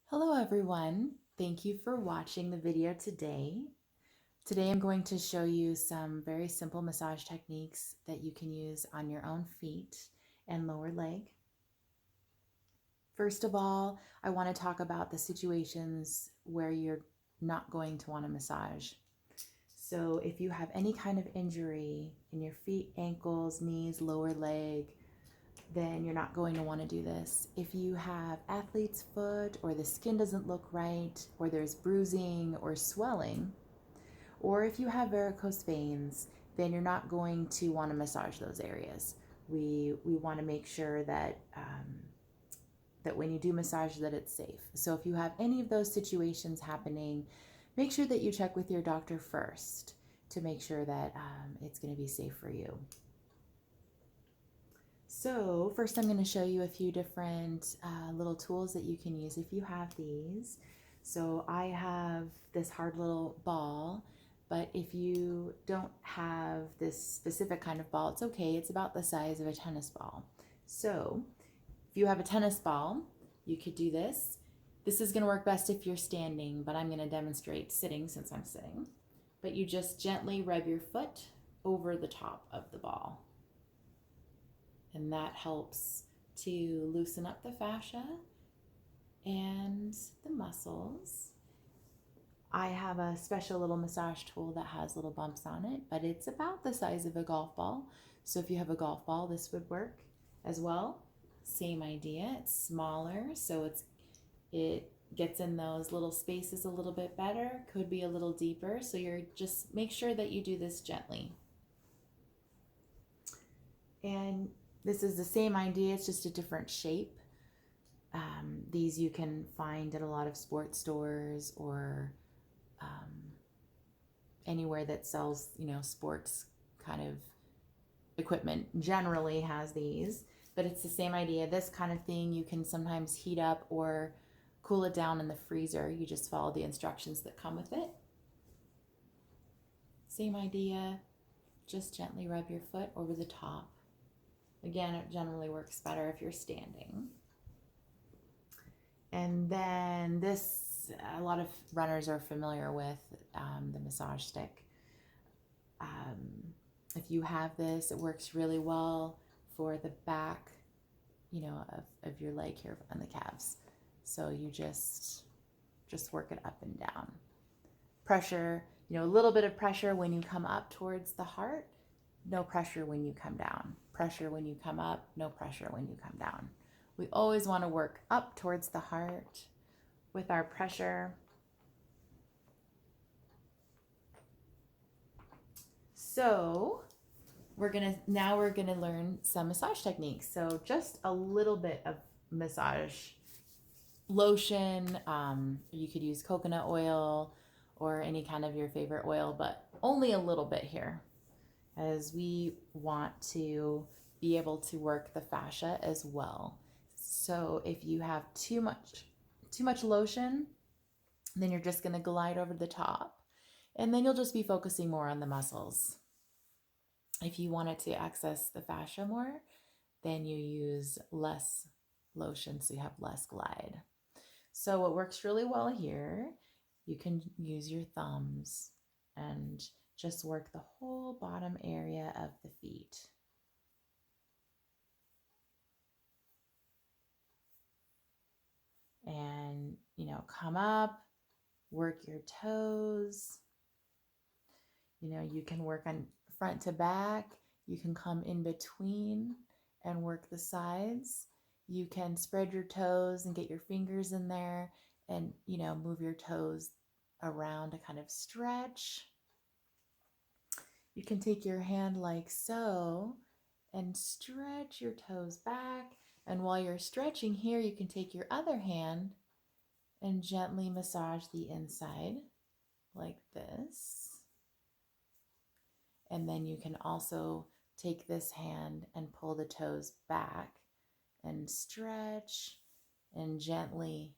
Hello everyone. Thank you for watching the video today. Today I'm going to show you some very simple massage techniques that you can use on your own feet and lower leg. First of all, I want to talk about the situations where you're not going to want to massage. So if you have any kind of injury in your feet, ankles, knees, lower leg, then you're not going to want to do this. If you have athlete's foot, or the skin doesn't look right, or there's bruising or swelling, or if you have varicose veins, then you're not going to want to massage those areas. We want to make sure that that when you do massage that it's safe. So if you have any of those situations happening, make sure that you check with your doctor first to make sure that it's going to be safe for you. So first I'm going to show you a few different little tools that you can use if you have these. So I have this hard little ball, but if you don't have this specific kind of ball, it's okay. It's about the size of a tennis ball. So if you have a tennis ball, you could do this. This is going to work best if you're standing, but I'm going to demonstrate sitting since I'm sitting. But you just gently rub your foot over the top of the ball. And that helps to loosen up the fascia and the muscles. I have a special little massage tool that has little bumps on it, but it's about the size of a golf ball. So if you have a golf ball, this would work as well. Same idea. It's smaller, so it gets in those little spaces a little bit better. Could be a little deeper, so you're just make sure that you do this gently. And this is the same idea, it's just a different shape. These you can find at a lot of sports stores or anywhere that sells, sports kind of equipment generally has these, but it's the same idea. This kind of thing you can sometimes heat up or cool it down in the freezer. You just follow the instructions that come with it. Same idea, just gently rub your foot over the top. Again, it generally works better if you're standing. And then this, a lot of runners are familiar with the massage stick. If you have this, it works really well for the back, of your leg here on the calves. So you just work it up and down. Pressure, a little bit of pressure when you come up towards the heart, no pressure when you come down. Pressure when you come up, no pressure when you come down. We always want to work up towards the heart with our pressure. So we're gonna learn some massage techniques. So just a little bit of massage lotion. You could use coconut oil or any kind of your favorite oil, but only a little bit here, as we want to be able to work the fascia as well. So if you have too much lotion, then you're just going to glide over the top, and then you'll just be focusing more on the muscles. If you wanted to access the fascia more, then you use less lotion, so you have less glide. So what works really well here, you can use your thumbs and just work the whole bottom area of the feet. And, come up, work your toes. You can work on front to back. You can come in between and work the sides. You can spread your toes and get your fingers in there and, move your toes around to kind of stretch. You can take your hand like so and stretch your toes back. And while you're stretching here, you can take your other hand and gently massage the inside like this. And then you can also take this hand and pull the toes back and stretch and gently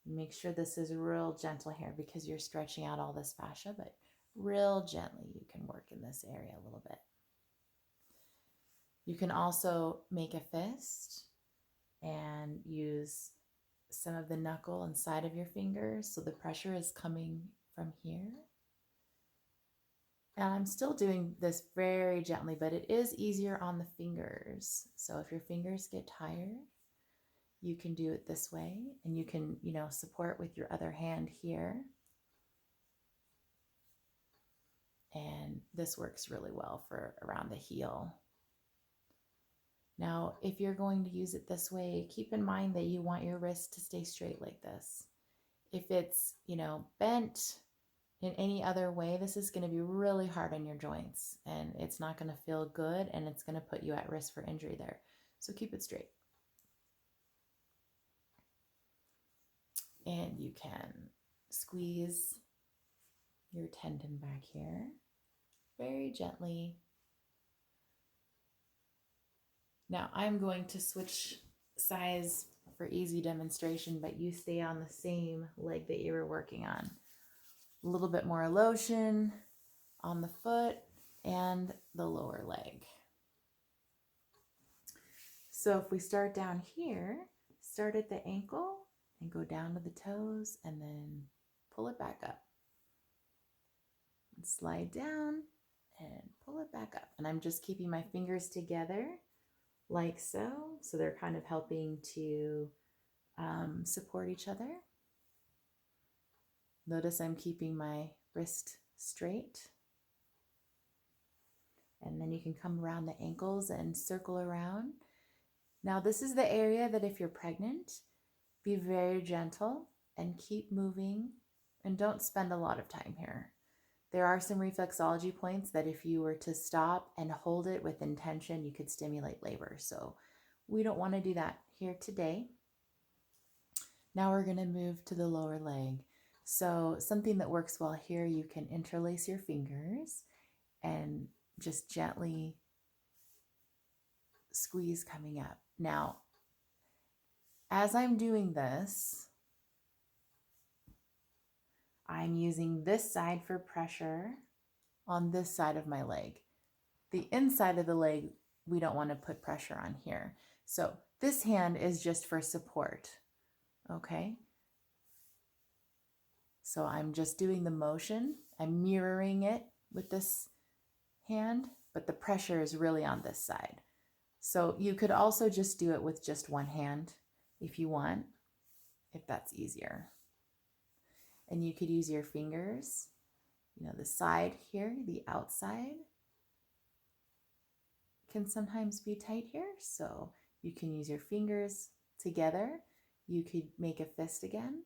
make sure this is real gentle here, because you're stretching out all this fascia, but real gently you can work in this area a little bit. You can also make a fist and use some of the knuckle inside of your fingers. So the pressure is coming from here. And I'm still doing this very gently, but it is easier on the fingers. So if your fingers get tired, you can do it this way, and you can, support with your other hand here. And this works really well for around the heel. Now, if you're going to use it this way, keep in mind that you want your wrist to stay straight like this. If it's, bent in any other way, this is going to be really hard on your joints, and it's not going to feel good, and it's going to put you at risk for injury there. So keep it straight. And you can squeeze your tendon back here very gently. Now I'm going to switch sides for easy demonstration, but you stay on the same leg that you were working on. A little bit more lotion on the foot and the lower leg. So if we start down here, start at the ankle and go down to the toes and then pull it back up. And slide down and pull it back up. And I'm just keeping my fingers together like so. So they're kind of helping to support each other. Notice I'm keeping my wrist straight. And then you can come around the ankles and circle around. Now this is the area that if you're pregnant, be very gentle and keep moving, and don't spend a lot of time here. There are some reflexology points that if you were to stop and hold it with intention, you could stimulate labor. So we don't want to do that here today. Now we're going to move to the lower leg. So something that works well here, you can interlace your fingers and just gently squeeze coming up. Now, as I'm doing this, I'm using this side for pressure on this side of my leg. The inside of the leg, we don't want to put pressure on here. So this hand is just for support, okay? So I'm just doing the motion. I'm mirroring it with this hand, but the pressure is really on this side. So you could also just do it with just one hand if you want, if that's easier. And you could use your fingers, the side here, the outside can sometimes be tight here. So you can use your fingers together. You could make a fist again.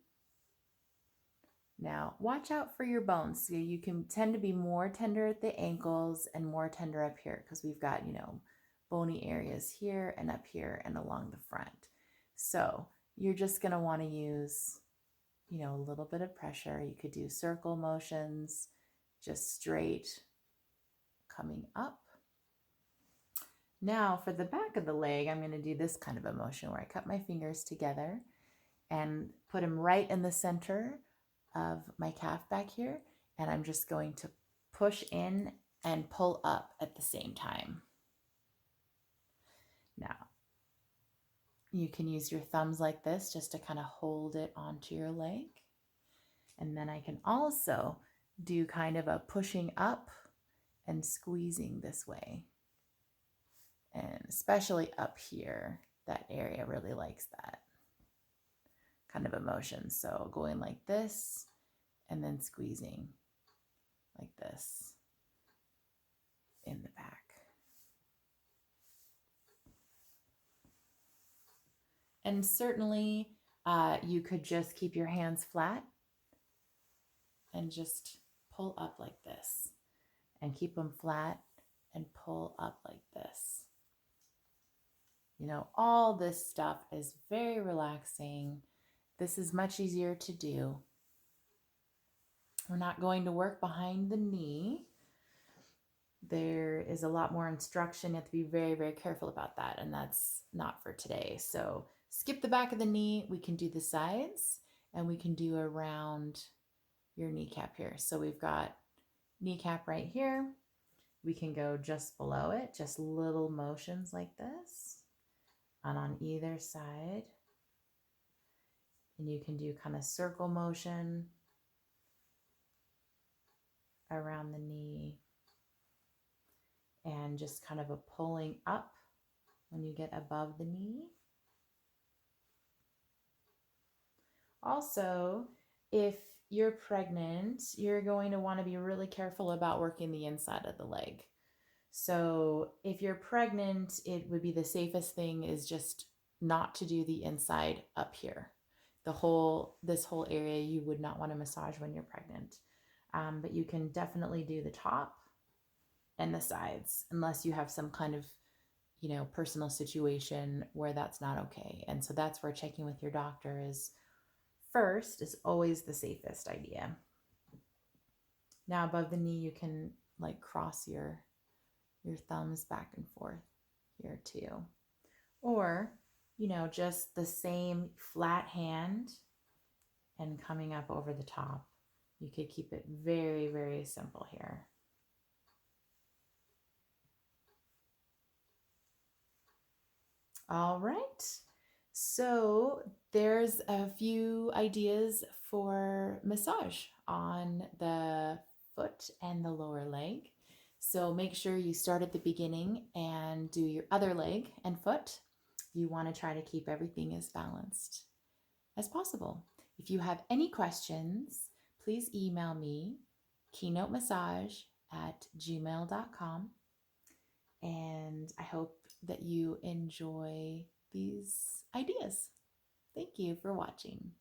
Now, watch out for your bones. So you can tend to be more tender at the ankles and more tender up here because we've got, bony areas here and up here and along the front. So you're just going to want to use, a little bit of pressure. You could do circle motions, just straight coming up. Now for the back of the leg, I'm going to do this kind of a motion where I cut my fingers together and put them right in the center of my calf back here. And I'm just going to push in and pull up at the same time. Now, you can use your thumbs like this just to kind of hold it onto your leg. And then I can also do kind of a pushing up and squeezing this way. And especially up here, that area really likes that kind of emotion. So going like this and then squeezing like this in the back. And certainly you could just keep your hands flat and just pull up like this, and keep them flat and pull up like this. All this stuff is very relaxing. This is much easier to do. We're not going to work behind the knee. There is a lot more instruction. You have to be very, very careful about that, and that's not for today. So skip the back of the knee. We can do the sides, and we can do around your kneecap here. So we've got kneecap right here. We can go just below it, just little motions like this, and on either side. And you can do kind of circle motion around the knee and just kind of a pulling up when you get above the knee. Also, if you're pregnant, you're going to want to be really careful about working the inside of the leg. So if you're pregnant, it would be the safest thing is just not to do the inside up here. This whole area you would not want to massage when you're pregnant. But you can definitely do the top and the sides unless you have some kind of, personal situation where that's not okay. And so that's where checking with your doctor is always the safest idea. Now above the knee, you can like cross your thumbs back and forth here too. Or, just the same flat hand and coming up over the top. You could keep it very, very simple here. All right. So there's a few ideas for massage on the foot and the lower leg. So make sure you start at the beginning and do your other leg and foot. You want to try to keep everything as balanced as possible. If you have any questions, please email me, keynotemassage@gmail.com. And I hope that you enjoy these ideas. Thank you for watching.